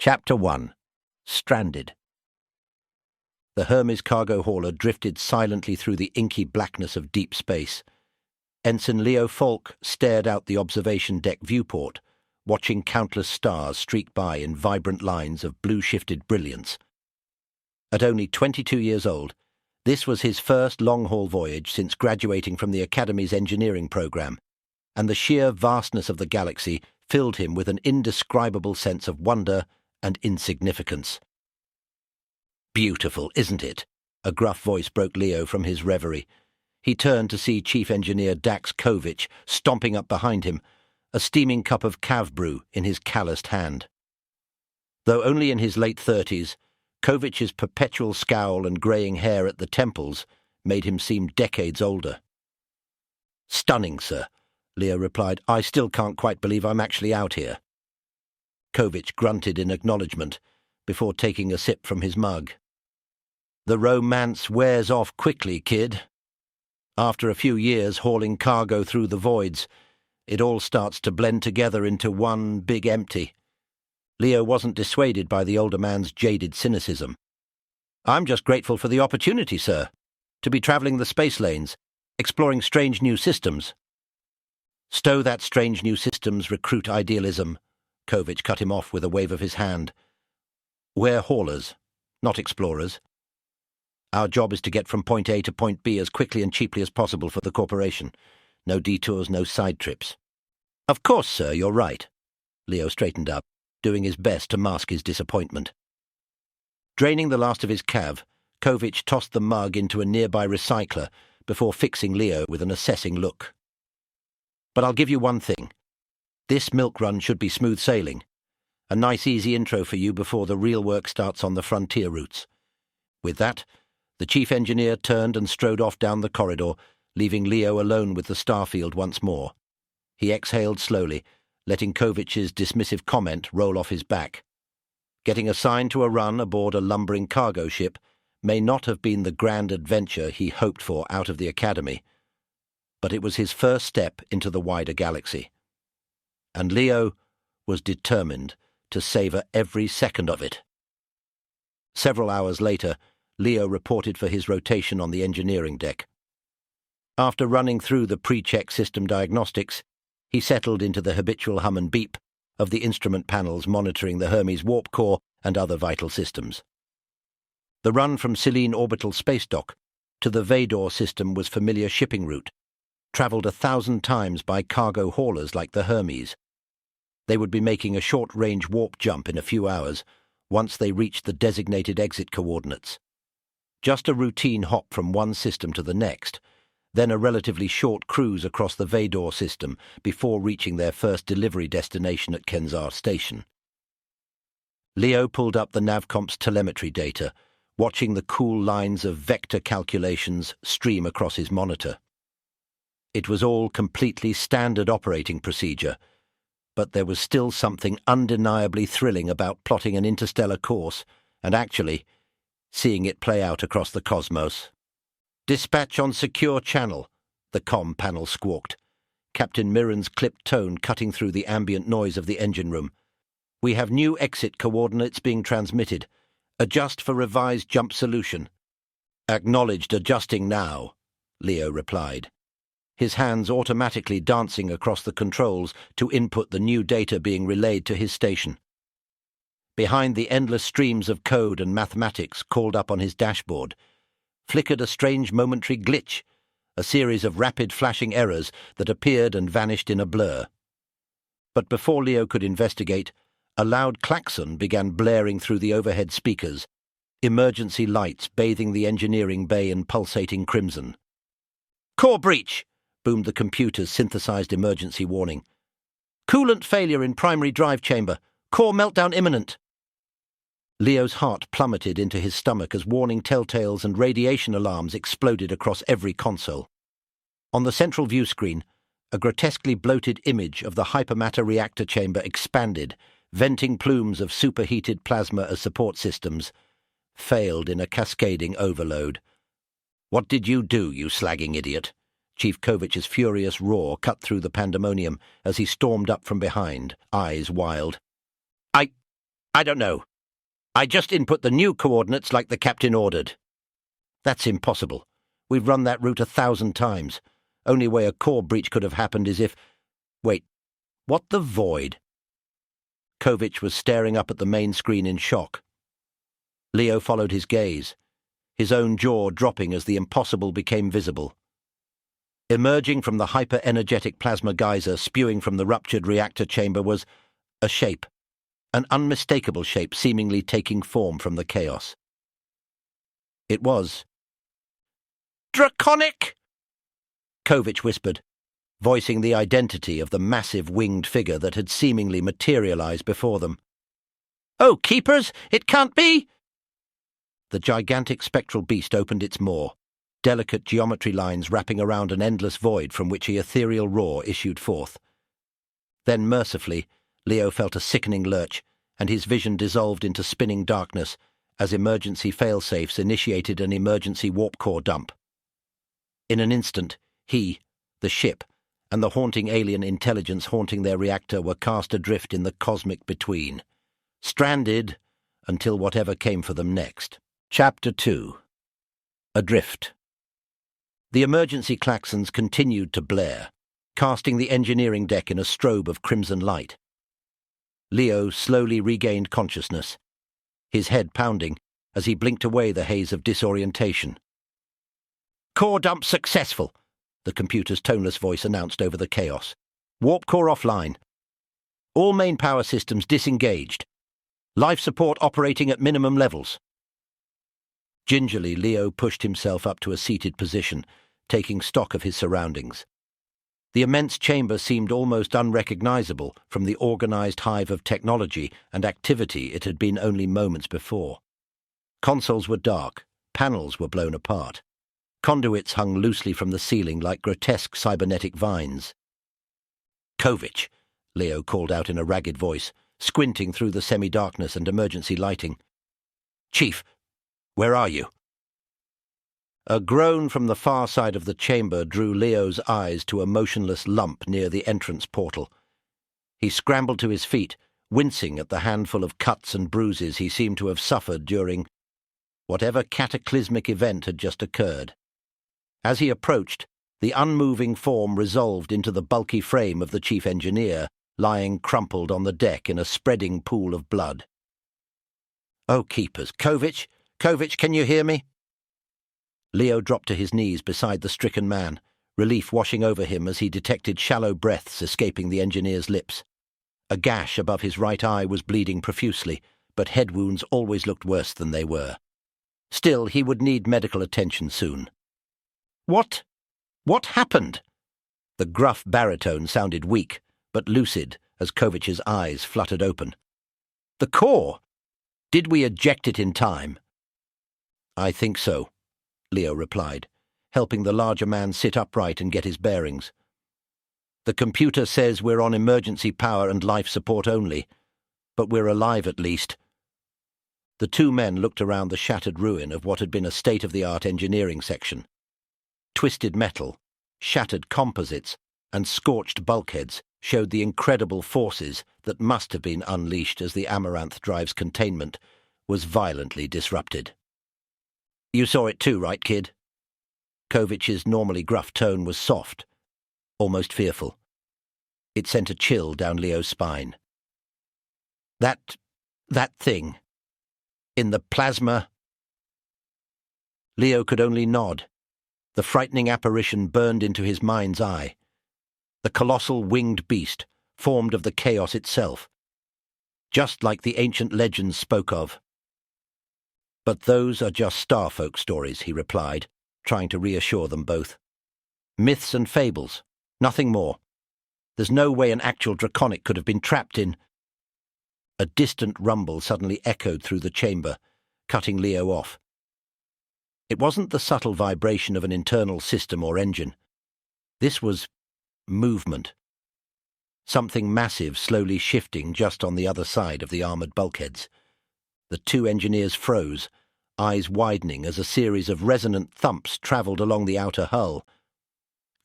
Chapter 1. Stranded. The Hermes cargo hauler drifted silently through the inky blackness of deep space. Ensign Leo Falk stared out the observation deck viewport, watching countless stars streak by in vibrant lines of blue-shifted brilliance. At only 22 years old, this was his first long-haul voyage since graduating from the Academy's engineering program, and the sheer vastness of the galaxy filled him with an indescribable sense of wonder and insignificance. "Beautiful, isn't it?" a gruff voice broke Leo from his reverie. He turned to see Chief Engineer Dax Kovich stomping up behind him, a steaming cup of cav brew in his calloused hand. Though only in his late 30s, Kovich's perpetual scowl and greying hair at the temples made him seem decades older. "Stunning, sir," Leo replied. "I still can't quite believe I'm actually out here." Kovich grunted in acknowledgement before taking a sip from his mug. "The romance wears off quickly, kid. After a few years hauling cargo through the voids, it all starts to blend together into one big empty." Leo wasn't dissuaded by the older man's jaded cynicism. "I'm just grateful for the opportunity, sir, to be travelling the space lanes, exploring strange new systems." "Stow that strange new systems recruit idealism," Kovich cut him off with a wave of his hand. "We're haulers, not explorers. Our job is to get from point A to point B as quickly and cheaply as possible for the corporation. No detours, no side trips." "Of course, sir, you're right." Leo straightened up, doing his best to mask his disappointment. Draining the last of his cav, Kovich tossed the mug into a nearby recycler before fixing Leo with an assessing look. "But I'll give you one thing. This milk run should be smooth sailing. A nice easy intro for you before the real work starts on the frontier routes." With that, the chief engineer turned and strode off down the corridor, leaving Leo alone with the starfield once more. He exhaled slowly, letting Kovich's dismissive comment roll off his back. Getting assigned to a run aboard a lumbering cargo ship may not have been the grand adventure he hoped for out of the Academy, but it was his first step into the wider galaxy. And Leo was determined to savour every second of it. Several hours later, Leo reported for his rotation on the engineering deck. After running through the pre-check system diagnostics, he settled into the habitual hum and beep of the instrument panels monitoring the Hermes warp core and other vital systems. The run from Selene Orbital Space Dock to the Vador system was familiar shipping route, travelled 1,000 times by cargo haulers like the Hermes. They would be making a short-range warp jump in a few hours once they reached the designated exit coordinates. Just a routine hop from one system to the next, then a relatively short cruise across the Vador system before reaching their first delivery destination at Kenzar Station. Leo pulled up the Navcomp's telemetry data, watching the cool lines of vector calculations stream across his monitor. It was all completely standard operating procedure, but there was still something undeniably thrilling about plotting an interstellar course and actually seeing it play out across the cosmos. "Dispatch on secure channel," the comm panel squawked, Captain Mirren's clipped tone cutting through the ambient noise of the engine room. "We have new exit coordinates being transmitted. Adjust for revised jump solution." "Acknowledged adjusting now," Leo replied, his hands automatically dancing across the controls to input the new data being relayed to his station. Behind the endless streams of code and mathematics called up on his dashboard flickered a strange momentary glitch, a series of rapid flashing errors that appeared and vanished in a blur. But before Leo could investigate, a loud klaxon began blaring through the overhead speakers, emergency lights bathing the engineering bay in pulsating crimson. "Core breach!" boomed the computer's synthesized emergency warning. "Coolant failure in primary drive chamber. Core meltdown imminent." Leo's heart plummeted into his stomach as warning telltales and radiation alarms exploded across every console. On the central view screen, a grotesquely bloated image of the hypermatter reactor chamber expanded, venting plumes of superheated plasma as support systems, failed in a cascading overload. "What did you do, you slagging idiot?" Chief Kovich's furious roar cut through the pandemonium as he stormed up from behind, eyes wild. I don't know. I just input the new coordinates like the captain ordered. That's impossible. We've run that route 1,000 times. Only way a core breach could have happened is if... Wait, what the void? Kovich was staring up at the main screen in shock. Leo followed his gaze, his own jaw dropping as the impossible became visible. Emerging from the hyper-energetic plasma geyser spewing from the ruptured reactor chamber was a shape, an unmistakable shape seemingly taking form from the chaos. It was draconic! Kovich whispered, voicing the identity of the massive winged figure that had seemingly materialized before them. Oh, keepers! It can't be! The gigantic spectral beast opened its maw, delicate geometry lines wrapping around an endless void from which an ethereal roar issued forth. Then, mercifully, Leo felt a sickening lurch, and his vision dissolved into spinning darkness as emergency failsafes initiated an emergency warp core dump. In an instant, he, the ship, and the haunting alien intelligence haunting their reactor were cast adrift in the cosmic between, stranded until whatever came for them next. Chapter 2. Adrift. The emergency klaxons continued to blare, casting the engineering deck in a strobe of crimson light. Leo slowly regained consciousness, his head pounding as he blinked away the haze of disorientation. Core dump successful, the computer's toneless voice announced over the chaos. Warp core offline. All main power systems disengaged. Life support operating at minimum levels. Gingerly, Leo pushed himself up to a seated position, taking stock of his surroundings. The immense chamber seemed almost unrecognizable from the organized hive of technology and activity it had been only moments before. Consoles were dark, panels were blown apart. Conduits hung loosely from the ceiling like grotesque cybernetic vines. Kovich, Leo called out in a ragged voice, squinting through the semi-darkness and emergency lighting. Chief, where are you? A groan from the far side of the chamber drew Leo's eyes to a motionless lump near the entrance portal. He scrambled to his feet, wincing at the handful of cuts and bruises he seemed to have suffered during whatever cataclysmic event had just occurred. As he approached, the unmoving form resolved into the bulky frame of the chief engineer, lying crumpled on the deck in a spreading pool of blood. Oh, keepers! Kovich! Kovich, can you hear me? Leo dropped to his knees beside the stricken man, relief washing over him as he detected shallow breaths escaping the engineer's lips. A gash above his right eye was bleeding profusely, but head wounds always looked worse than they were. Still, he would need medical attention soon. What happened? The gruff baritone sounded weak, but lucid as Kovich's eyes fluttered open. The core! Did we eject it in time? I think so, Leo replied, helping the larger man sit upright and get his bearings. The computer says we're on emergency power and life support only, but we're alive at least. The two men looked around the shattered ruin of what had been a state-of-the-art engineering section. Twisted metal, shattered composites, and scorched bulkheads showed the incredible forces that must have been unleashed as the Amaranth Drive's containment was violently disrupted. You saw it too, right, kid? Kovich's normally gruff tone was soft, almost fearful. It sent a chill down Leo's spine. That thing, in the plasma... Leo could only nod. The frightening apparition burned into his mind's eye. The colossal winged beast, formed of the chaos itself, just like the ancient legends spoke of. But those are just starfolk stories, he replied, trying to reassure them both. Myths and fables, nothing more. There's no way an actual draconic could have been trapped in... A distant rumble suddenly echoed through the chamber, cutting Leo off. It wasn't the subtle vibration of an internal system or engine. This was movement. Something massive slowly shifting just on the other side of the armoured bulkheads. The two engineers froze, eyes widening as a series of resonant thumps travelled along the outer hull.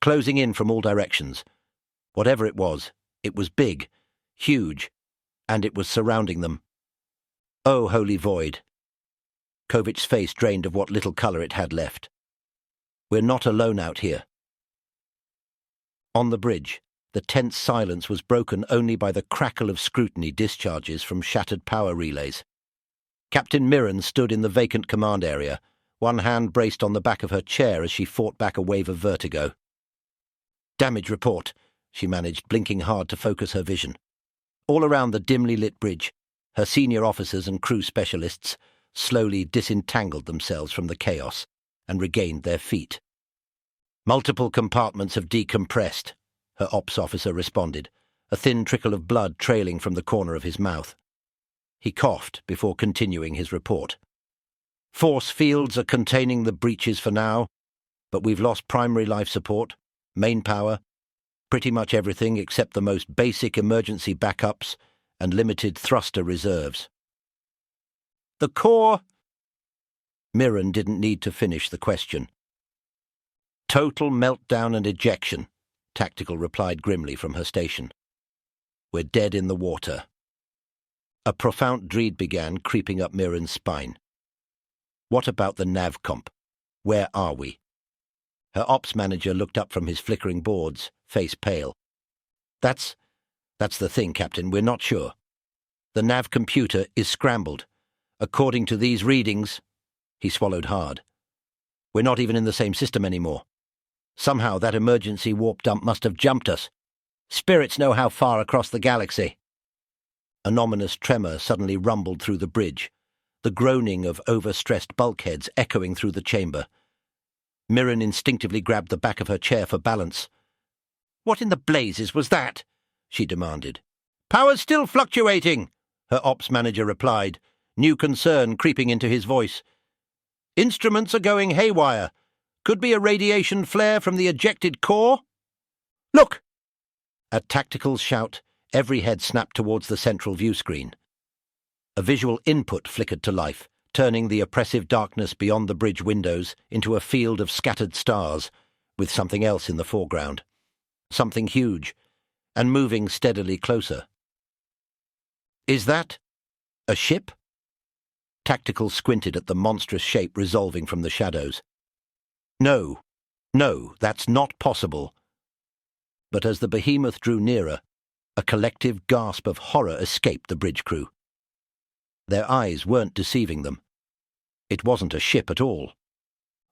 Closing in from all directions. Whatever it was big, huge, and it was surrounding them. Oh, holy void. Kovich's face drained of what little colour it had left. We're not alone out here. On the bridge, the tense silence was broken only by the crackle of scrutiny discharges from shattered power relays. Captain Mirren stood in the vacant command area, one hand braced on the back of her chair as she fought back a wave of vertigo. "Damage report," she managed, blinking hard to focus her vision. All around the dimly lit bridge, her senior officers and crew specialists slowly disentangled themselves from the chaos and regained their feet. "Multiple compartments have decompressed," her ops officer responded, a thin trickle of blood trailing from the corner of his mouth. He coughed before continuing his report. "Force fields are containing the breaches for now, but we've lost primary life support, main power, pretty much everything except the most basic emergency backups and limited thruster reserves." "The core—" Mirren didn't need to finish the question. "Total meltdown and ejection," Tactical replied grimly from her station. "We're dead in the water." A profound dread began creeping up Mirren's spine. "What about the nav comp? Where are we?" Her ops manager looked up from his flickering boards, face pale. That's the thing, Captain. We're not sure. The nav computer is scrambled. According to these readings—" He swallowed hard. "We're not even in the same system anymore. Somehow that emergency warp dump must have jumped us. Spirits know how far across the galaxy." An ominous tremor suddenly rumbled through the bridge, the groaning of overstressed bulkheads echoing through the chamber. Mirren instinctively grabbed the back of her chair for balance. "What in the blazes was that?" she demanded. "Power's still fluctuating," her ops manager replied, new concern creeping into his voice. "Instruments are going haywire. Could be a radiation flare from the ejected core." "Look!" At Tactical's shout, every head snapped towards the central view screen. A visual input flickered to life, turning the oppressive darkness beyond the bridge windows into a field of scattered stars, with something else in the foreground. Something huge, and moving steadily closer. "Is that a ship?" Tactical squinted at the monstrous shape resolving from the shadows. No, that's not possible." But as the behemoth drew nearer, a collective gasp of horror escaped the bridge crew. Their eyes weren't deceiving them. It wasn't a ship at all.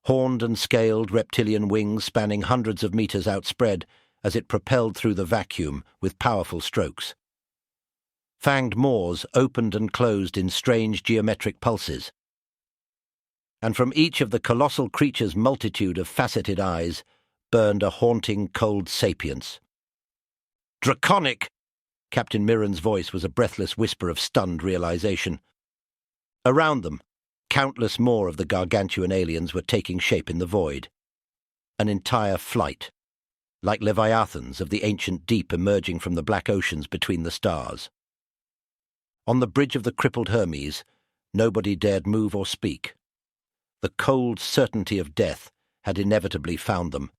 Horned and scaled reptilian wings spanning hundreds of meters outspread as it propelled through the vacuum with powerful strokes. Fanged maws opened and closed in strange geometric pulses. And from each of the colossal creature's multitude of faceted eyes burned a haunting, cold sapience. "Draconic!" Captain Mirren's voice was a breathless whisper of stunned realization. Around them, countless more of the gargantuan aliens were taking shape in the void. An entire flight, like leviathans of the ancient deep emerging from the black oceans between the stars. On the bridge of the crippled Hermes, nobody dared move or speak. The cold certainty of death had inevitably found them,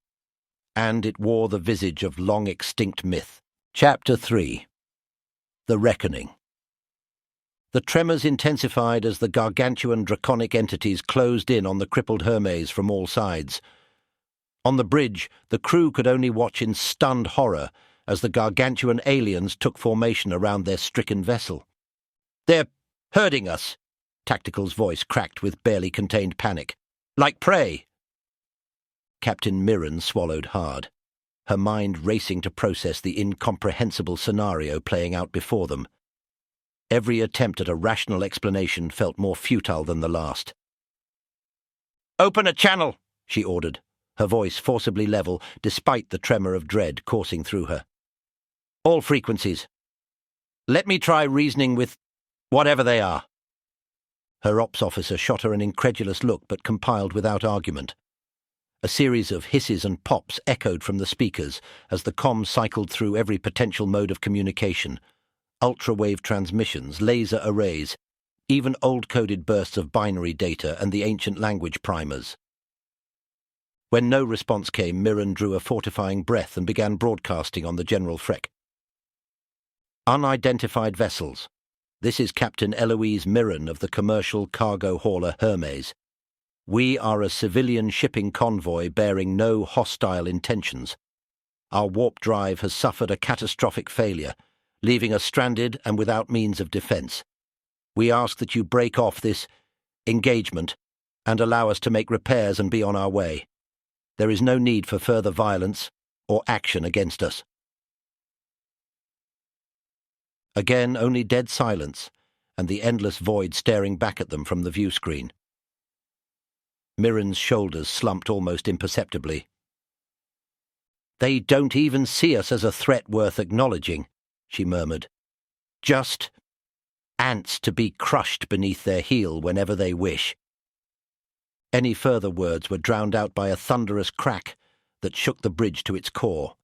and it wore the visage of long-extinct myth. Chapter 3. The Reckoning. The tremors intensified as the gargantuan draconic entities closed in on the crippled Hermes from all sides. On the bridge, the crew could only watch in stunned horror as the gargantuan aliens took formation around their stricken vessel. "They're herding us," Tactical's voice cracked with barely contained panic. "Like prey." Captain Mirren swallowed hard, her mind racing to process the incomprehensible scenario playing out before them. Every attempt at a rational explanation felt more futile than the last. "Open a channel," she ordered, her voice forcibly level despite the tremor of dread coursing through her. "All frequencies. Let me try reasoning with whatever they are." Her ops officer shot her an incredulous look but compiled without argument. A series of hisses and pops echoed from the speakers as the comm cycled through every potential mode of communication. Ultra-wave transmissions, laser arrays, even old-coded bursts of binary data and the ancient language primers. When no response came, Mirren drew a fortifying breath and began broadcasting on the general frec. "Unidentified vessels. This is Captain Eloise Mirren of the commercial cargo hauler Hermes. We are a civilian shipping convoy bearing no hostile intentions. Our warp drive has suffered a catastrophic failure, leaving us stranded and without means of defense. We ask that you break off this engagement and allow us to make repairs and be on our way. There is no need for further violence or action against us. Again, only dead silence and the endless void staring back at them from the view screen. Mirren's shoulders slumped almost imperceptibly. "They don't even see us as a threat worth acknowledging," she murmured. "Just ants to be crushed beneath their heel whenever they wish." Any further words were drowned out by a thunderous crack that shook the bridge to its core.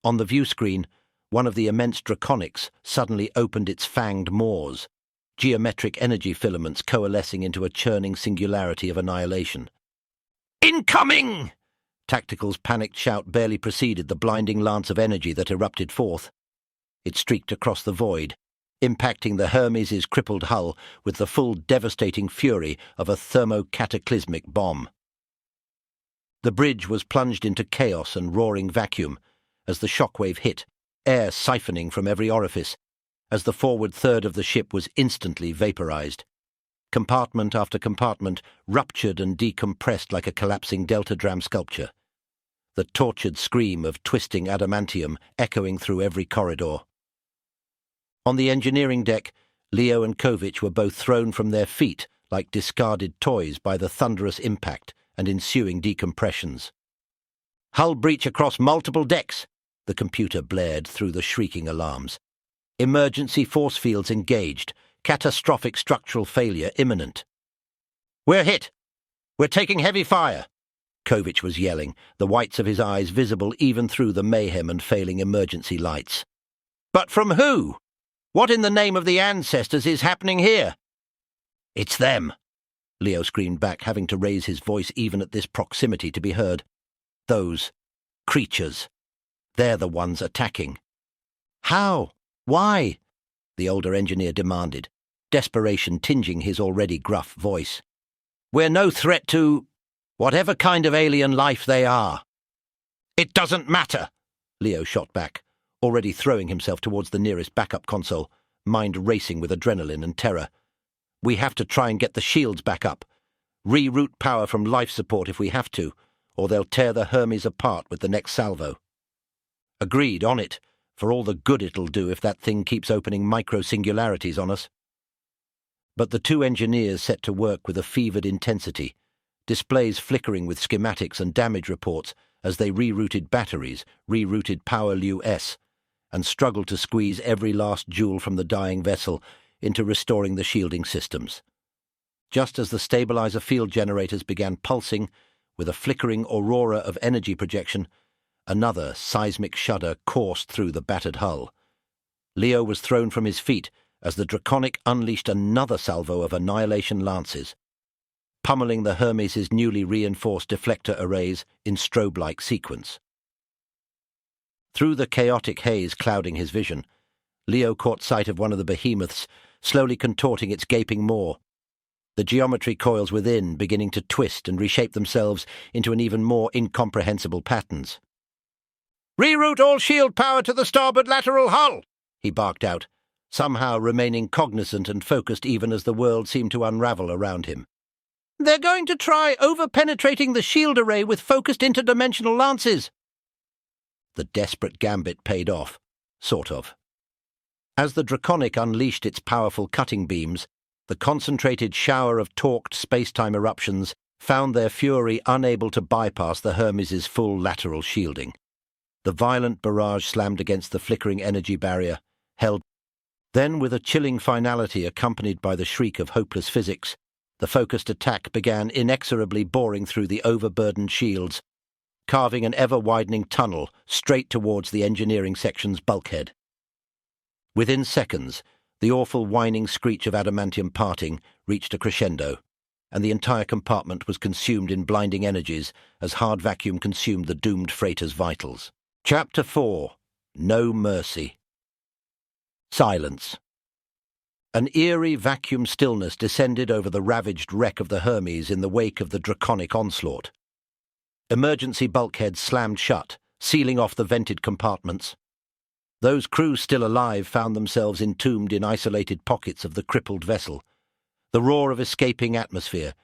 On the view screen, one of the immense draconics suddenly opened its fanged maws, geometric energy filaments coalescing into a churning singularity of annihilation. "Incoming!" Tactical's panicked shout barely preceded the blinding lance of energy that erupted forth. It streaked across the void, impacting the Hermes' crippled hull with the full devastating fury of a thermo-cataclysmic bomb. The bridge was plunged into chaos and roaring vacuum as the shockwave hit, air siphoning from every orifice, as the forward third of the ship was instantly vaporized. Compartment after compartment ruptured and decompressed like a collapsing delta-dram sculpture, the tortured scream of twisting adamantium echoing through every corridor. On the engineering deck, Leo and Kovich were both thrown from their feet like discarded toys by the thunderous impact and ensuing decompressions. "Hull breach across multiple decks," the computer blared through the shrieking alarms. "Emergency force fields engaged. Catastrophic structural failure imminent." "We're hit! We're taking heavy fire!" Kovich was yelling, the whites of his eyes visible even through the mayhem and failing emergency lights. "But from who? What in the name of the ancestors is happening here?" "It's them," Leo screamed back, having to raise his voice even at this proximity to be heard. "Those creatures. They're the ones attacking." "How? Why?" the older engineer demanded, desperation tinging his already gruff voice. "We're no threat to whatever kind of alien life they are." "It doesn't matter," Leo shot back, already throwing himself towards the nearest backup console, mind racing with adrenaline and terror. "We have to try and get the shields back up. Reroute power from life support if we have to, or they'll tear the Hermes apart with the next salvo." "Agreed, on it, for all the good it'll do if that thing keeps opening micro-singularities on us." But the two engineers set to work with a fevered intensity, displays flickering with schematics and damage reports as they rerouted batteries, rerouted power LU-S, and struggled to squeeze every last joule from the dying vessel into restoring the shielding systems. Just as the stabilizer field generators began pulsing with a flickering aurora of energy projection, another seismic shudder coursed through the battered hull. Leo was thrown from his feet as the Draconic unleashed another salvo of annihilation lances, pummeling the Hermes' newly reinforced deflector arrays in strobe-like sequence. Through the chaotic haze clouding his vision, Leo caught sight of one of the behemoths slowly contorting its gaping maw, the geometry coils within beginning to twist and reshape themselves into an even more incomprehensible patterns. "Reroute all shield power to the starboard lateral hull," he barked out, somehow remaining cognizant and focused even as the world seemed to unravel around him. "They're going to try over-penetrating the shield array with focused interdimensional lances." The desperate gambit paid off, sort of. As the Draconic unleashed its powerful cutting beams, the concentrated shower of torqued space-time eruptions found their fury unable to bypass the Hermes' full lateral shielding. The violent barrage slammed against the flickering energy barrier, held. Then, with a chilling finality accompanied by the shriek of hopeless physics, the focused attack began inexorably boring through the overburdened shields, carving an ever-widening tunnel straight towards the engineering section's bulkhead. Within seconds, the awful whining screech of adamantium parting reached a crescendo, and the entire compartment was consumed in blinding energies as hard vacuum consumed the doomed freighter's vitals. Chapter 4. No Mercy. Silence. An eerie vacuum stillness descended over the ravaged wreck of the Hermes in the wake of the draconic onslaught. Emergency bulkheads slammed shut, sealing off the vented compartments. Those crews still alive found themselves entombed in isolated pockets of the crippled vessel, the roar of escaping atmosphere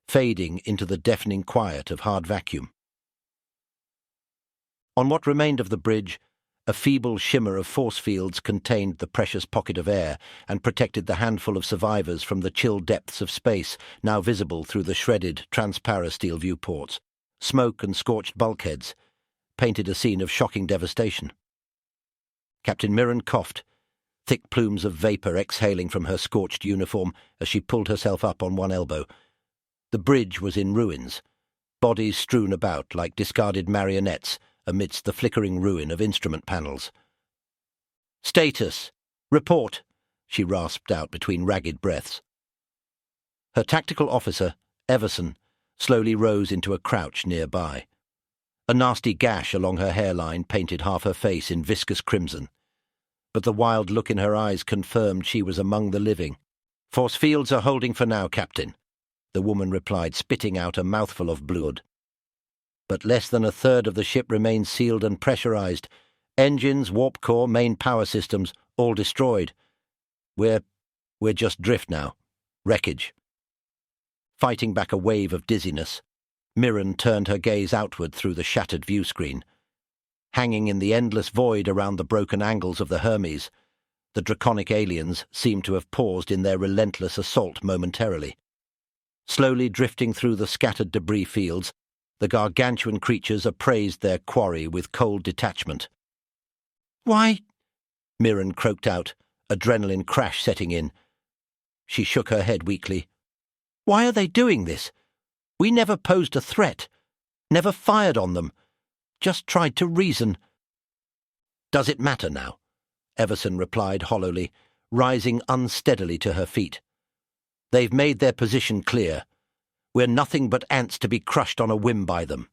fading into the deafening quiet of hard vacuum. On what remained of the bridge, a feeble shimmer of force fields contained the precious pocket of air and protected the handful of survivors from the chill depths of space now visible through the shredded, transparasteel viewports. Smoke and scorched bulkheads painted a scene of shocking devastation. Captain Mirren coughed, thick plumes of vapour exhaling from her scorched uniform as she pulled herself up on one elbow. The bridge was in ruins, bodies strewn about like discarded marionettes amidst the flickering ruin of instrument panels. "Status! Report!" she rasped out between ragged breaths. Her tactical officer, Everson, slowly rose into a crouch nearby. A nasty gash along her hairline painted half her face in viscous crimson, but the wild look in her eyes confirmed she was among the living. "Force fields are holding for now, Captain," the woman replied, spitting out a mouthful of blood. "But less than a third of the ship remains sealed and pressurized. Engines, warp core, main power systems, all destroyed. We're just drift now. Wreckage." Fighting back a wave of dizziness, Mirren turned her gaze outward through the shattered view screen. Hanging in the endless void around the broken angles of the Hermes, the draconic aliens seemed to have paused in their relentless assault momentarily. Slowly drifting through the scattered debris fields, the gargantuan creatures appraised their quarry with cold detachment. "Why?" Mirren croaked out, adrenaline crash setting in. She shook her head weakly. "Why are they doing this? We never posed a threat, never fired on them, just tried to reason." "Does it matter now?" Everson replied hollowly, rising unsteadily to her feet. "They've made their position clear. We're nothing but ants to be crushed on a whim by them."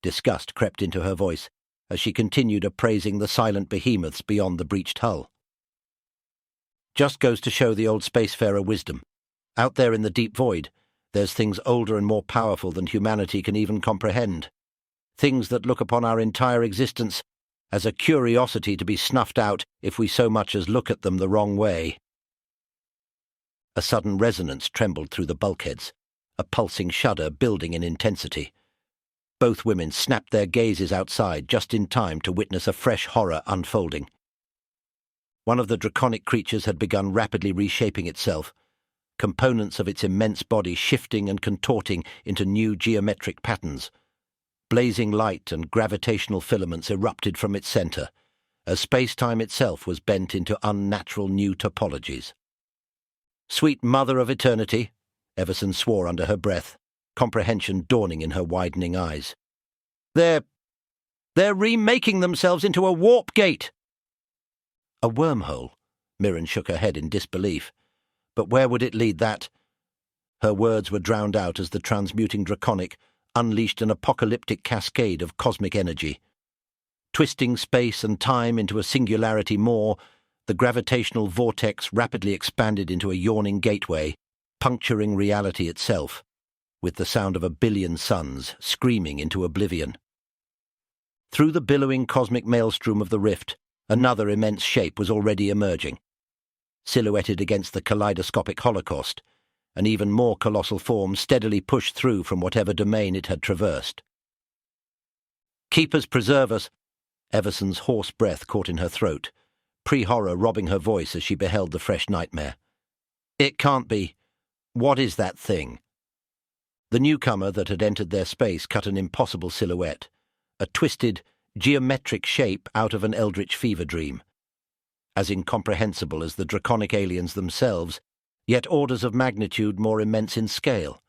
Disgust crept into her voice as she continued appraising the silent behemoths beyond the breached hull. "Just goes to show the old spacefarer wisdom. Out there in the deep void, there's things older and more powerful than humanity can even comprehend. Things that look upon our entire existence as a curiosity to be snuffed out if we so much as look at them the wrong way." A sudden resonance trembled through the bulkheads, a pulsing shudder building in intensity. Both women snapped their gazes outside just in time to witness a fresh horror unfolding. One of the draconic creatures had begun rapidly reshaping itself, components of its immense body shifting and contorting into new geometric patterns. Blazing light and gravitational filaments erupted from its center, as space-time itself was bent into unnatural new topologies. "Sweet mother of eternity," Everson swore under her breath, comprehension dawning in her widening eyes. They're remaking themselves into a warp gate." "A wormhole?" Mirren shook her head in disbelief. "But where would it lead that?" Her words were drowned out as the transmuting draconic unleashed an apocalyptic cascade of cosmic energy. Twisting space and time into a singularity more, the gravitational vortex rapidly expanded into a yawning gateway, puncturing reality itself, with the sound of a billion suns screaming into oblivion. Through the billowing cosmic maelstrom of the rift, another immense shape was already emerging. Silhouetted against the kaleidoscopic holocaust, an even more colossal form steadily pushed through from whatever domain it had traversed. "Keepers preserve us," Everson's hoarse breath caught in her throat, pre-horror robbing her voice as she beheld the fresh nightmare. "It can't be. What is that thing?" The newcomer that had entered their space cut an impossible silhouette, a twisted, geometric shape out of an eldritch fever dream. As incomprehensible as the draconic aliens themselves, yet orders of magnitude more immense in scale.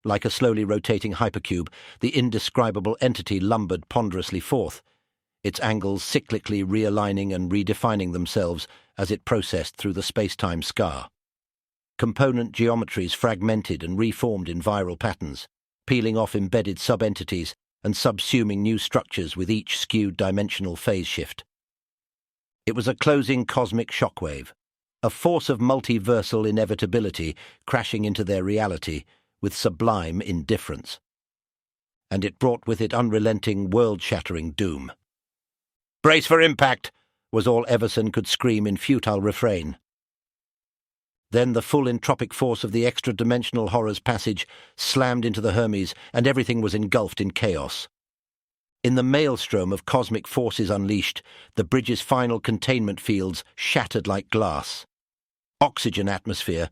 Like a slowly rotating hypercube, the indescribable entity lumbered ponderously forth, its angles cyclically realigning and redefining themselves as it processed through the space-time scar. Component geometries fragmented and reformed in viral patterns, peeling off embedded sub-entities and subsuming new structures with each skewed dimensional phase shift. It was a closing cosmic shockwave, a force of multiversal inevitability crashing into their reality with sublime indifference. And it brought with it unrelenting, world-shattering doom. "Brace for impact!" was all Everson could scream in futile refrain. Then the full entropic force of the extra-dimensional horror's passage slammed into the Hermes, and everything was engulfed in chaos. In the maelstrom of cosmic forces unleashed, the bridge's final containment fields shattered like glass. Oxygen atmosphere,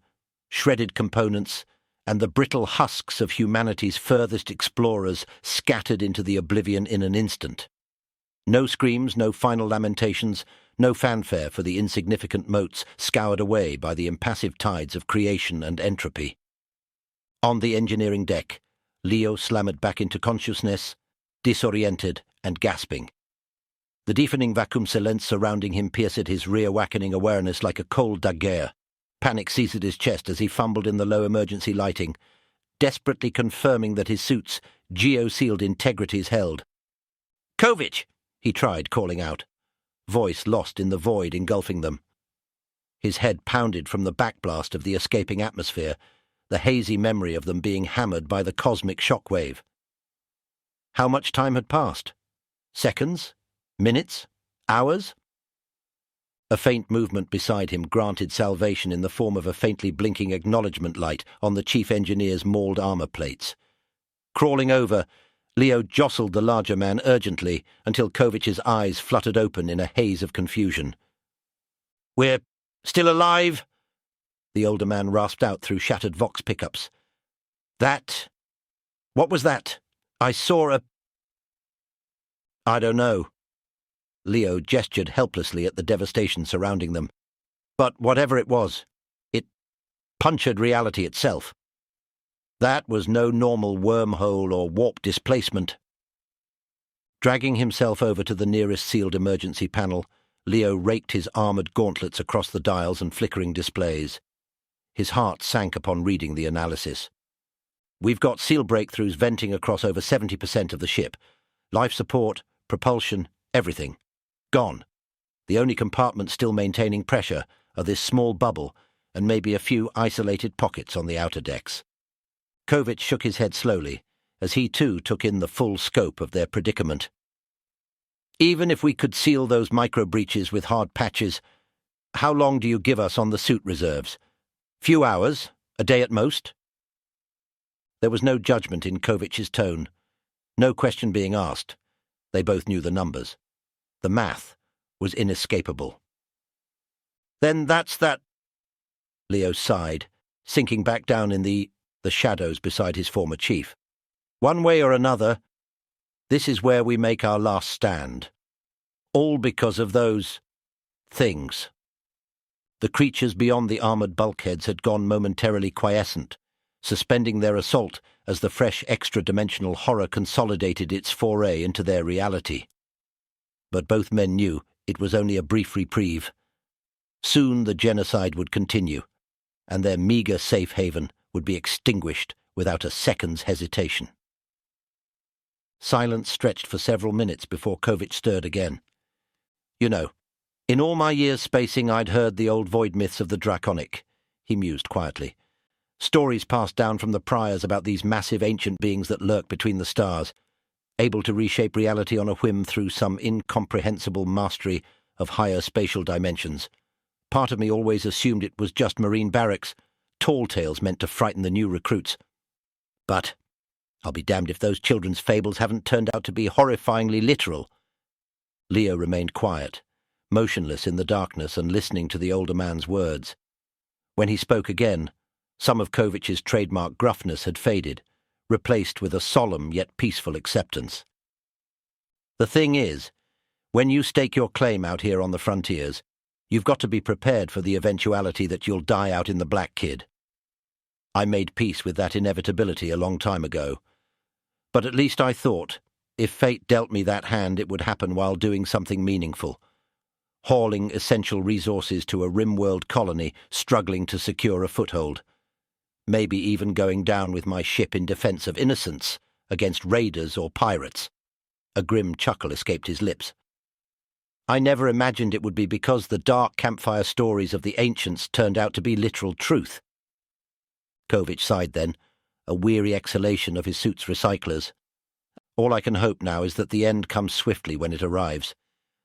shredded components, and the brittle husks of humanity's furthest explorers scattered into the oblivion in an instant. No screams, no final lamentations, no fanfare for the insignificant motes scoured away by the impassive tides of creation and entropy. On the engineering deck, Leo slammered back into consciousness, disoriented and gasping. The deafening vacuum silence surrounding him pierced his rear-wackening awareness like a cold dagger. Panic seized his chest as he fumbled in the low emergency lighting, desperately confirming that his suit's geo-sealed integrities held. "Kovich!" he tried, calling out, voice lost in the void engulfing them. His head pounded from the backblast of the escaping atmosphere, the hazy memory of them being hammered by the cosmic shockwave. How much time had passed? Seconds? Minutes? Hours? A faint movement beside him granted salvation in the form of a faintly blinking acknowledgement light on the chief engineer's mauled armor plates. Crawling over, Leo jostled the larger man urgently until Kovich's eyes fluttered open in a haze of confusion. "We're still alive?" the older man rasped out through shattered Vox pickups. What was that? I saw a—" "I don't know." Leo gestured helplessly at the devastation surrounding them. "But whatever it was, it punctured reality itself. That was no normal wormhole or warp displacement." Dragging himself over to the nearest sealed emergency panel, Leo raked his armoured gauntlets across the dials and flickering displays. His heart sank upon reading the analysis. "We've got seal breakthroughs venting across over 70% of the ship. Life support, propulsion, everything. Gone. The only compartments still maintaining pressure are this small bubble and maybe a few isolated pockets on the outer decks." Kovich shook his head slowly, as he too took in the full scope of their predicament. "Even if we could seal those micro-breaches with hard patches, how long do you give us on the suit reserves? Few hours? A day at most?" There was no judgment in Kovich's tone, no question being asked. They both knew the numbers. The math was inescapable. "Then that's that—" Leo sighed, sinking back down in the shadows beside his former chief. "One way or another, this is where we make our last stand. All because of those things." The creatures beyond the armoured bulkheads had gone momentarily quiescent, suspending their assault as the fresh extra-dimensional horror consolidated its foray into their reality. But both men knew it was only a brief reprieve. Soon the genocide would continue, and their meagre safe haven would be extinguished without a second's hesitation. Silence stretched for several minutes before Kovich stirred again. "You know, in all my years spacing I'd heard the old void myths of the draconic," he mused quietly. "Stories passed down from the priors about these massive ancient beings that lurk between the stars, able to reshape reality on a whim through some incomprehensible mastery of higher spatial dimensions. Part of me always assumed it was just marine barracks, tall tales meant to frighten the new recruits. But I'll be damned if those children's fables haven't turned out to be horrifyingly literal." Leo remained quiet, motionless in the darkness and listening to the older man's words. When he spoke again, some of Kovich's trademark gruffness had faded, replaced with a solemn yet peaceful acceptance. "The thing is, when you stake your claim out here on the frontiers, you've got to be prepared for the eventuality that you'll die out in the Black Kid. I made peace with that inevitability a long time ago. But at least I thought, if fate dealt me that hand, it would happen while doing something meaningful, hauling essential resources to a rim-world colony struggling to secure a foothold, maybe even going down with my ship in defense of innocence against raiders or pirates." A grim chuckle escaped his lips. I never imagined it would be because the dark campfire stories of the ancients turned out to be literal truth. Kovich sighed then, a weary exhalation of his suit's recyclers. All I can hope now is that the end comes swiftly when it arrives,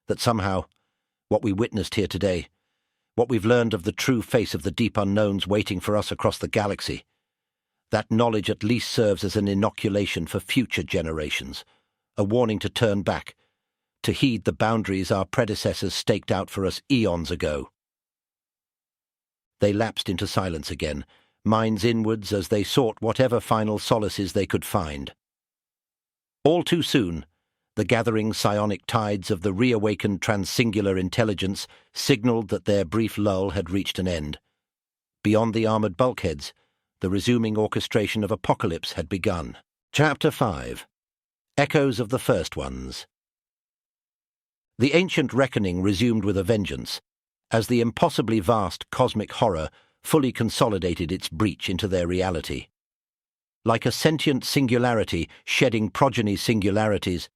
that somehow, what we witnessed here today, what we've learned of the true face of the deep unknowns waiting for us across the galaxy, that knowledge at least serves as an inoculation for future generations, a warning to turn back, to heed the boundaries our predecessors staked out for us eons ago. They lapsed into silence again, minds inwards as they sought whatever final solaces they could find. All too soon, the gathering psionic tides of the reawakened transsingular intelligence signalled that their brief lull had reached an end. Beyond the armoured bulkheads, the resuming orchestration of apocalypse had begun. Chapter 5. Echoes of the First Ones. The ancient reckoning resumed with a vengeance, as the impossibly vast cosmic horror fully consolidated its breach into their reality. Like a sentient singularity shedding progeny singularities,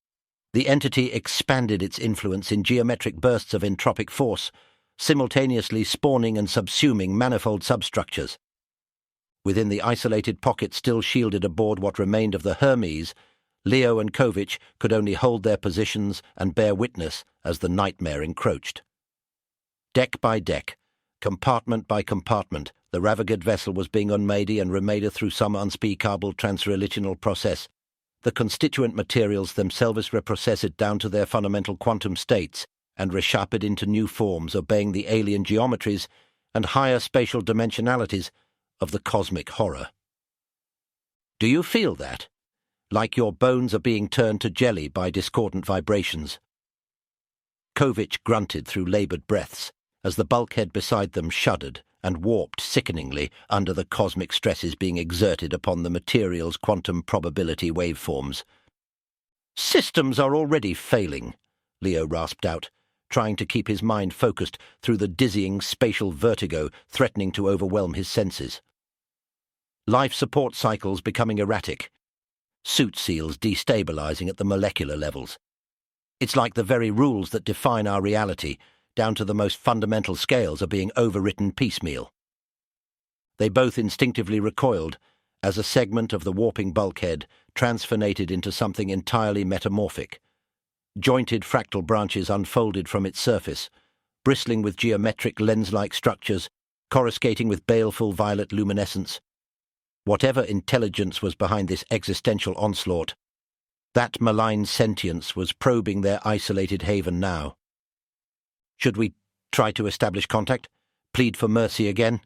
the entity expanded its influence in geometric bursts of entropic force, simultaneously spawning and subsuming manifold substructures. Within the isolated pocket still shielded aboard what remained of the Hermes, Leo and Kovich could only hold their positions and bear witness as the nightmare encroached. Deck by deck, compartment by compartment, the ravaged vessel was being unmade and remade through some unspeakable transreliginal process. The constituent materials themselves reprocessed down to their fundamental quantum states and reshaped into new forms obeying the alien geometries and higher spatial dimensionalities of the cosmic horror. Do you feel that? Like your bones are being turned to jelly by discordant vibrations? Kovich grunted through laboured breaths as the bulkhead beside them shuddered and warped sickeningly under the cosmic stresses being exerted upon the material's quantum probability waveforms. "Systems are already failing," Leo rasped out, trying to keep his mind focused through the dizzying spatial vertigo threatening to overwhelm his senses. Life support cycles becoming erratic, suit seals destabilizing at the molecular levels. It's like the very rules that define our reality, down to the most fundamental scales, are being overwritten piecemeal. They both instinctively recoiled as a segment of the warping bulkhead transformated into something entirely metamorphic. Jointed fractal branches unfolded from its surface, bristling with geometric lens-like structures, coruscating with baleful violet luminescence. Whatever intelligence was behind this existential onslaught, that malign sentience was probing their isolated haven now. "Should we try to establish contact? Plead for mercy again?"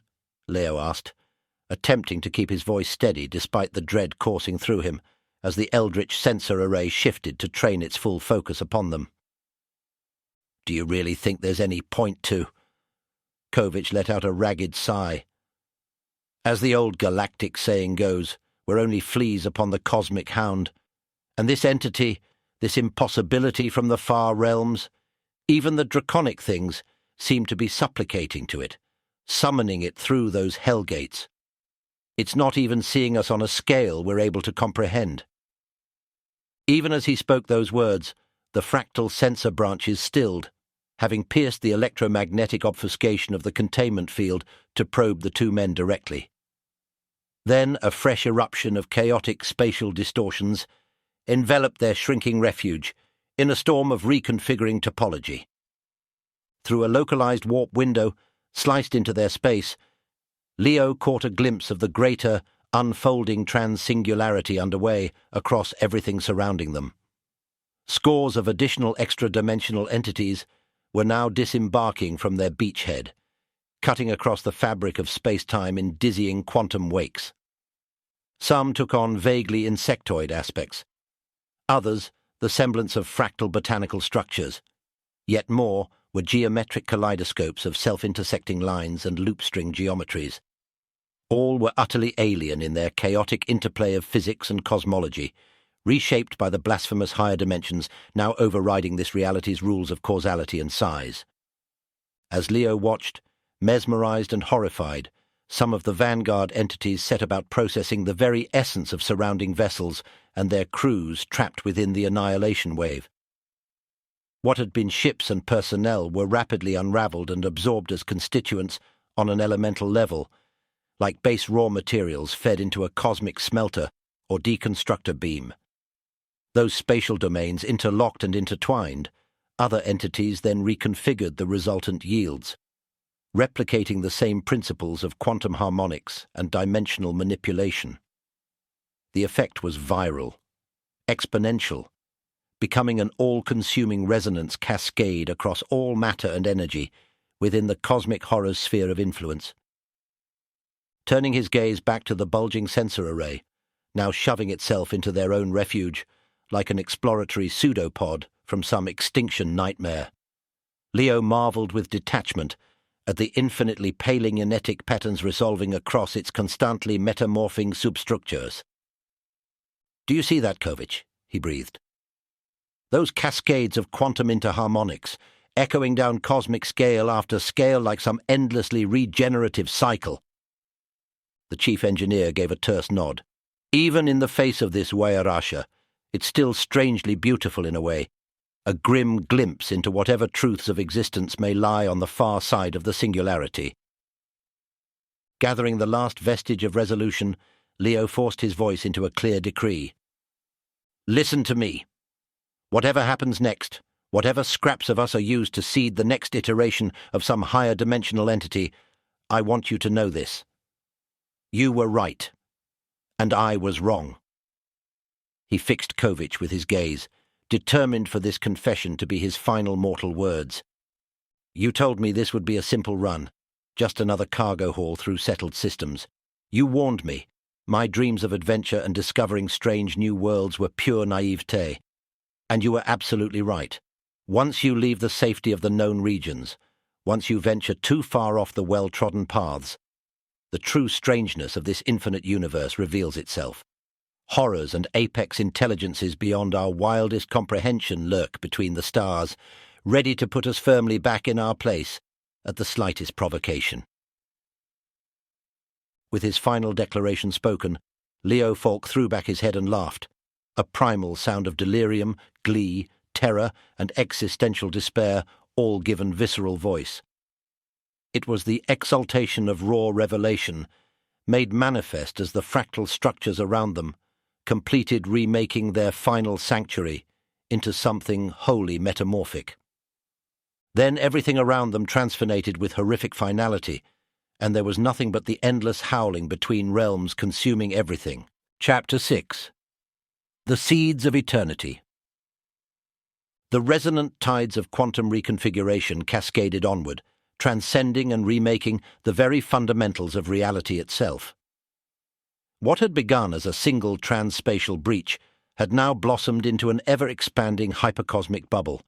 Leo asked, attempting to keep his voice steady despite the dread coursing through him as the eldritch sensor array shifted to train its full focus upon them. "Do you really think there's any point to—" Kovich let out a ragged sigh. "As the old galactic saying goes, we're only fleas upon the cosmic hound. And this entity, this impossibility from the far realms, even the draconic things, seem to be supplicating to it, summoning it through those hell gates. It's not even seeing us on a scale we're able to comprehend." Even as he spoke those words, the fractal sensor branches stilled, having pierced the electromagnetic obfuscation of the containment field to probe the two men directly. Then a fresh eruption of chaotic spatial distortions enveloped their shrinking refuge in a storm of reconfiguring topology. Through a localized warp window, sliced into their space, Leo caught a glimpse of the greater, unfolding trans-singularity underway across everything surrounding them. Scores of additional extra-dimensional entities were now disembarking from their beachhead, cutting across the fabric of space-time in dizzying quantum wakes. Some took on vaguely insectoid aspects, others the semblance of fractal botanical structures. Yet more were geometric kaleidoscopes of self-intersecting lines and loop-string geometries. All were utterly alien in their chaotic interplay of physics and cosmology, reshaped by the blasphemous higher dimensions now overriding this reality's rules of causality and size. As Leo watched, mesmerized and horrified, some of the vanguard entities set about processing the very essence of surrounding vessels and their crews trapped within the annihilation wave. What had been ships and personnel were rapidly unraveled and absorbed as constituents on an elemental level, like base raw materials fed into a cosmic smelter or deconstructor beam. Those spatial domains interlocked and intertwined, other entities then reconfigured the resultant yields, replicating the same principles of quantum harmonics and dimensional manipulation. The effect was viral, exponential, becoming an all-consuming resonance cascade across all matter and energy within the cosmic horror's sphere of influence. Turning his gaze back to the bulging sensor array, now shoving itself into their own refuge, like an exploratory pseudopod from some extinction nightmare, Leo marveled with detachment at the infinitely paleognetic patterns resolving across its constantly metamorphing substructures. "Do you see that, Kovich?" he breathed. "Those cascades of quantum interharmonics, echoing down cosmic scale after scale like some endlessly regenerative cycle." The chief engineer gave a terse nod. "Even in the face of this Wayarasha, it's still strangely beautiful in a way, a grim glimpse into whatever truths of existence may lie on the far side of the singularity." Gathering the last vestige of resolution, Leo forced his voice into a clear decree. "Listen to me. Whatever happens next, whatever scraps of us are used to seed the next iteration of some higher dimensional entity, I want you to know this. You were right, and I was wrong." He fixed Kovich with his gaze, determined for this confession to be his final mortal words. "You told me this would be a simple run, just another cargo haul through settled systems. You warned me. My dreams of adventure and discovering strange new worlds were pure naivete. And you were absolutely right. Once you leave the safety of the known regions, once you venture too far off the well-trodden paths, the true strangeness of this infinite universe reveals itself. Horrors and apex intelligences beyond our wildest comprehension lurk between the stars, ready to put us firmly back in our place at the slightest provocation." With his final declaration spoken, Leo Falk threw back his head and laughed, a primal sound of delirium, glee, terror, and existential despair, all given visceral voice. It was the exaltation of raw revelation, made manifest as the fractal structures around them completed remaking their final sanctuary into something wholly metamorphic. Then everything around them transformated with horrific finality, and there was nothing but the endless howling between realms consuming everything. Chapter 6. The Seeds of Eternity. The resonant tides of quantum reconfiguration cascaded onward, transcending and remaking the very fundamentals of reality itself. What had begun as a single transspatial breach had now blossomed into an ever-expanding hypercosmic bubble,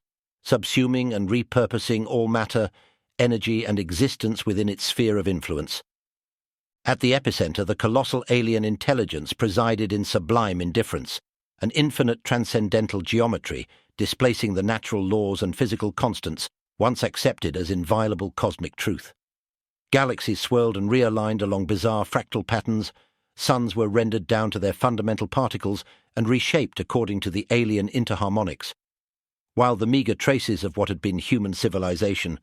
subsuming and repurposing all matter, energy, and existence within its sphere of influence. At the epicenter, the colossal alien intelligence presided in sublime indifference, an infinite transcendental geometry displacing the natural laws and physical constants once accepted as inviolable cosmic truth. Galaxies swirled and realigned along bizarre fractal patterns, suns were rendered down to their fundamental particles and reshaped according to the alien interharmonics, while the meager traces of what had been human civilization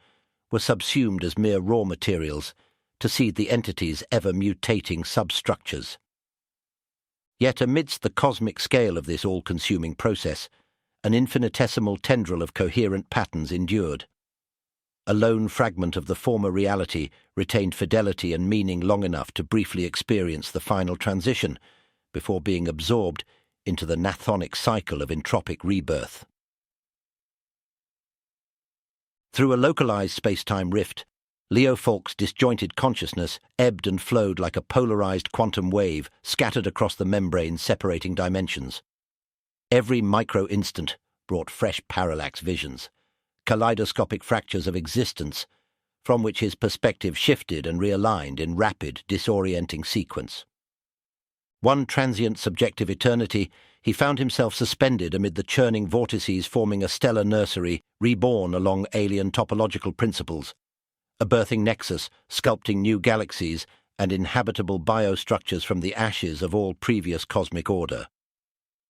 were subsumed as mere raw materials to seed the entity's ever-mutating substructures. Yet amidst the cosmic scale of this all-consuming process, an infinitesimal tendril of coherent patterns endured. A lone fragment of the former reality retained fidelity and meaning long enough to briefly experience the final transition before being absorbed into the nathonic cycle of entropic rebirth. Through a localized space-time rift, Leo Falk's disjointed consciousness ebbed and flowed like a polarized quantum wave scattered across the membrane's separating dimensions. Every micro-instant brought fresh parallax visions, kaleidoscopic fractures of existence from which his perspective shifted and realigned in rapid, disorienting sequence. One transient subjective eternity, he found himself suspended amid the churning vortices forming a stellar nursery reborn along alien topological principles, a birthing nexus sculpting new galaxies and inhabitable biostructures from the ashes of all previous cosmic order.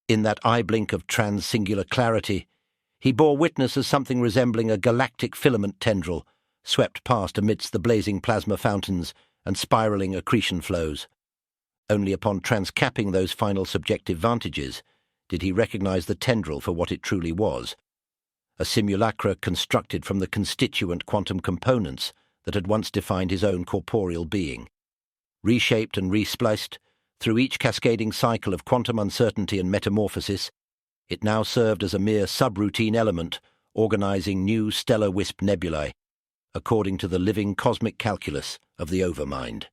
In that eye blink of trans-singular clarity, He bore witness as something resembling a galactic filament tendril swept past amidst the blazing plasma fountains and spiralling accretion flows. Only upon transcapping those final subjective vantages did he recognize the tendril for what it truly was, a simulacra constructed from the constituent quantum components that had once defined his own corporeal being. Reshaped and respliced through each cascading cycle of quantum uncertainty and metamorphosis, it now served as a mere subroutine element organizing new stellar wisp nebulae, according to the living cosmic calculus of the overmind.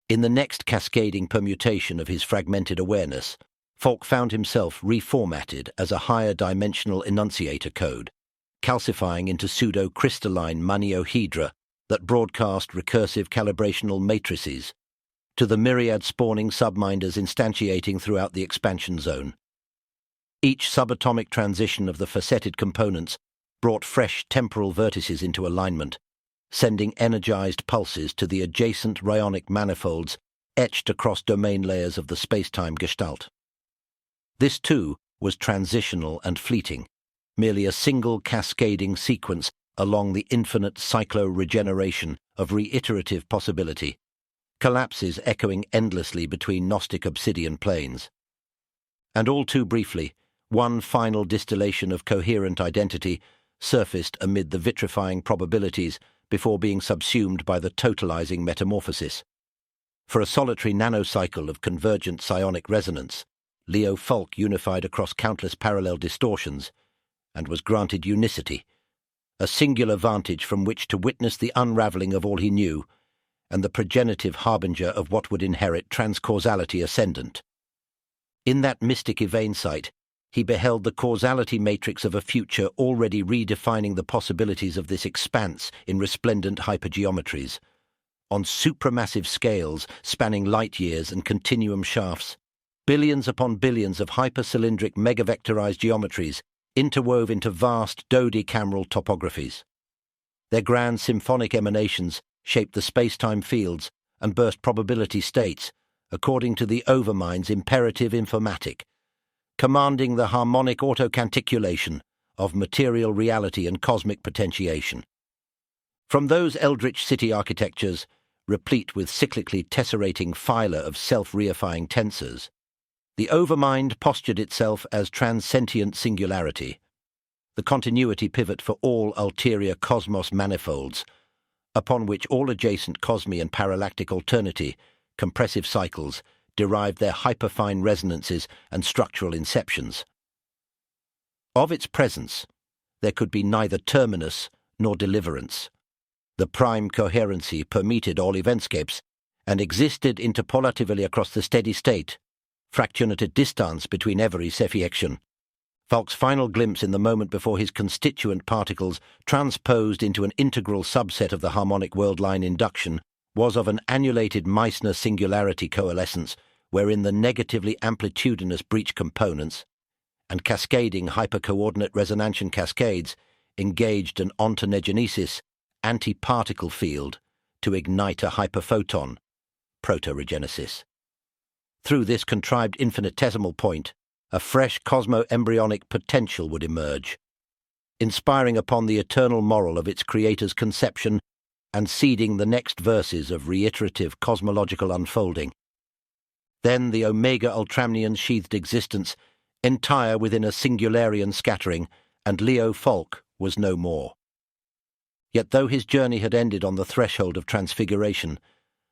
In the next cascading permutation of his fragmented awareness, Falk found himself reformatted as a higher dimensional enunciator code, calcifying into pseudo-crystalline maniohedra that broadcast recursive calibrational matrices to the myriad spawning subminders instantiating throughout the expansion zone. Each subatomic transition of the facetted components brought fresh temporal vertices into alignment, sending energized pulses to the adjacent rhyonic manifolds etched across domain layers of the space-time gestalt. This, too, was transitional and fleeting, merely a single cascading sequence along the infinite cyclo-regeneration of reiterative possibility, collapses echoing endlessly between Gnostic obsidian planes. And all too briefly, one final distillation of coherent identity surfaced amid the vitrifying probabilities before being subsumed by the totalizing metamorphosis. For a solitary nanocycle of convergent psionic resonance, Leo Falk unified across countless parallel distortions and was granted unicity, a singular vantage from which to witness the unravelling of all he knew and the progenitive harbinger of what would inherit transcausality ascendant. In that mystic eveinsight, he beheld the causality matrix of a future already redefining the possibilities of this expanse in resplendent hypergeometries. On supramassive scales spanning light-years and continuum shafts, billions upon billions of hypercylindric megavectorized geometries interwove into vast dodecameral topographies. Their grand symphonic emanations shaped the space-time fields and burst probability states according to the overmind's imperative informatic, commanding the harmonic autocanticulation of material reality and cosmic potentiation. From those eldritch city architectures, replete with cyclically tesserating phyla of self-reifying tensors, the overmind postured itself as transcendent singularity, the continuity pivot for all ulterior cosmos manifolds, upon which all adjacent cosmi and parallactic alternity, compressive cycles, derived their hyperfine resonances and structural inceptions. Of its presence, there could be neither terminus nor deliverance. The prime coherency permeated all eventscapes and existed interpolatively across the steady state, fractionate at distance between every cephi-action. Falk's final glimpse in the moment before his constituent particles transposed into an integral subset of the harmonic world-line induction was of an annulated Meissner singularity coalescence wherein the negatively amplitudinous breach components and cascading hypercoordinate resonantian cascades engaged an ontonegenesis anti-particle field to ignite a hyperphoton, protoregenesis. Through this contrived infinitesimal point, a fresh cosmo-embryonic potential would emerge, inspiring upon the eternal moral of its creator's conception and seeding the next verses of reiterative cosmological unfolding. Then the Omega Ultramnian sheathed existence, entire within a singularian scattering, and Leo Falk was no more. Yet though his journey had ended on the threshold of transfiguration,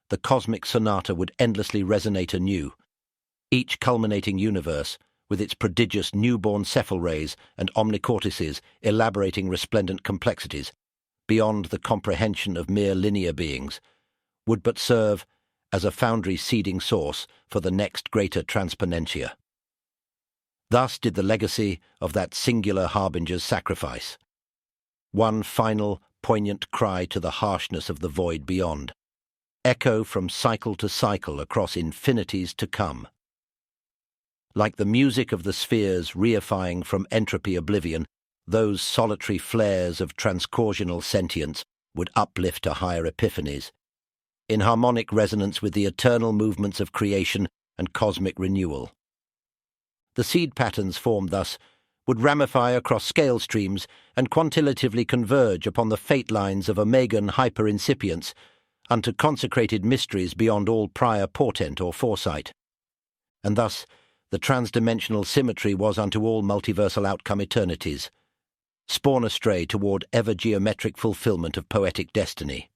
the cosmic sonata would endlessly resonate anew, each culminating universe, with its prodigious newborn cephal rays and omnicortices elaborating resplendent complexities, beyond the comprehension of mere linear beings, would but serve as a foundry seeding source for the next greater transponentia. Thus did the legacy of that singular harbinger's sacrifice. One final, poignant cry to the harshness of the void beyond, echo from cycle to cycle across infinities to come. Like the music of the spheres reifying from entropy oblivion, those solitary flares of transcorsional sentience would uplift to higher epiphanies, in harmonic resonance with the eternal movements of creation and cosmic renewal. The seed patterns formed thus would ramify across scale streams and quantitatively converge upon the fate lines of Omegan hyper-incipients unto consecrated mysteries beyond all prior portent or foresight. And thus, the transdimensional symmetry was unto all multiversal outcome eternities, spawn astray toward ever-geometric fulfillment of poetic destiny.